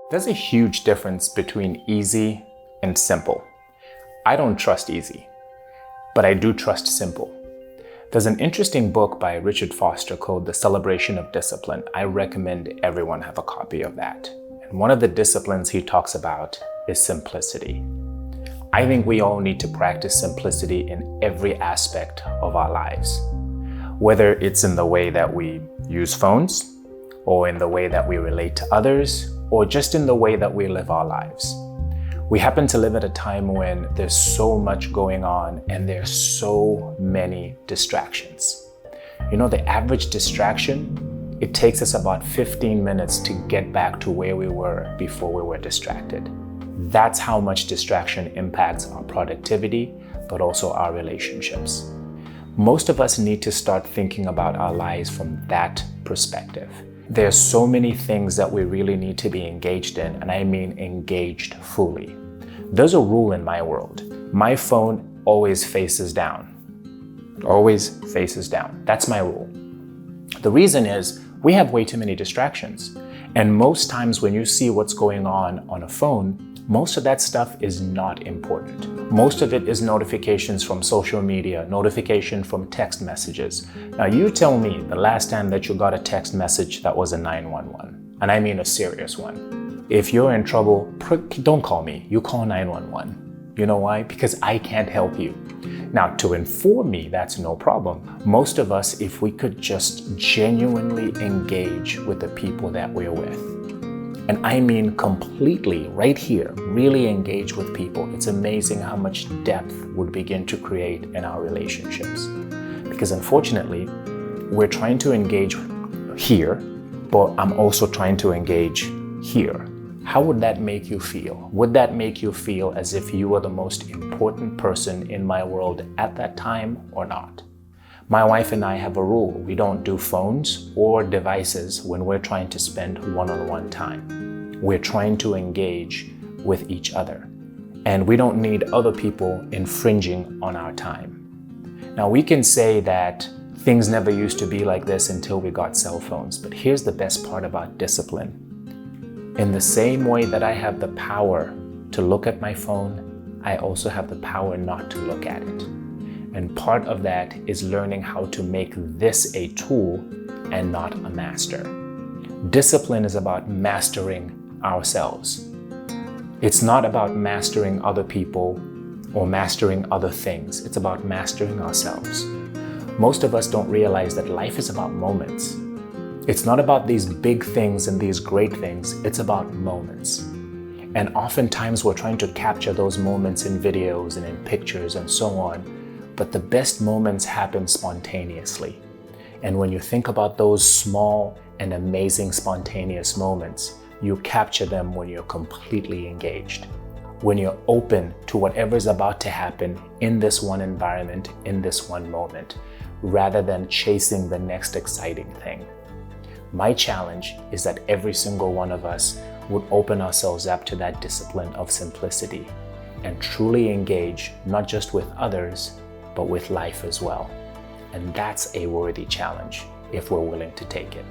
There's a huge difference between easy and simple. I don't trust easy, but I do trust simple. There's an interesting book by Richard Foster called The Celebration of Discipline. I recommend everyone have a copy of that. And one of the disciplines he talks about is simplicity. I think we all need to practice simplicity in every aspect of our lives, whether it's in the way that we use phones, or in the way that we relate to others, or just in the way that we live our lives. We happen to live at a time when there's so much going on and there's so many distractions. You know, the average distraction, it takes us about 15 minutes to get back to where we were before we were distracted. That's how much distraction impacts our productivity, but also our relationships. Most of us need to start thinking about our lives from that perspective. There's so many things that we really need to be engaged in, and I mean engaged fully. There's a rule in my world. My phone always faces down. Always faces down. That's my rule. The reason is we have way too many distractions. And most times when you see what's going on a phone, most of that stuff is not important. Most of it is notifications from social media, notification from text messages. Now you tell me the last time that you got a text message that was a 911, and I mean a serious one. If you're in trouble, don't call me, you call 911. You know why? Because I can't help you. Now, to inform me, that's no problem. Most of us, if we could just genuinely engage with the people that we're with, and I mean completely right here, really engage with people, it's amazing how much depth would begin to create in our relationships. Because unfortunately, we're trying to engage here, but I'm also trying to engage here. How would that make you feel? Would that make you feel as if you were the most important person in my world at that time or not? My wife and I have a rule. We don't do phones or devices when we're trying to spend one-on-one time. We're trying to engage with each other. And we don't need other people infringing on our time. Now, we can say that things never used to be like this until we got cell phones. But here's the best part about discipline. In the same way that I have the power to look at my phone, I also have the power not to look at it. And part of that is learning how to make this a tool and not a master. Discipline is about mastering ourselves. It's not about mastering other people or mastering other things. It's about mastering ourselves. Most of us don't realize that life is about moments. It's not about these big things and these great things. It's about moments. And oftentimes we're trying to capture those moments in videos and in pictures and so on. But the best moments happen spontaneously. And when you think about those small and amazing spontaneous moments, you capture them when you're completely engaged. When you're open to whatever is about to happen in this one environment, in this one moment, rather than chasing the next exciting thing. My challenge is that every single one of us would open ourselves up to that discipline of simplicity and truly engage not just with others, but with life as well. And that's a worthy challenge if we're willing to take it.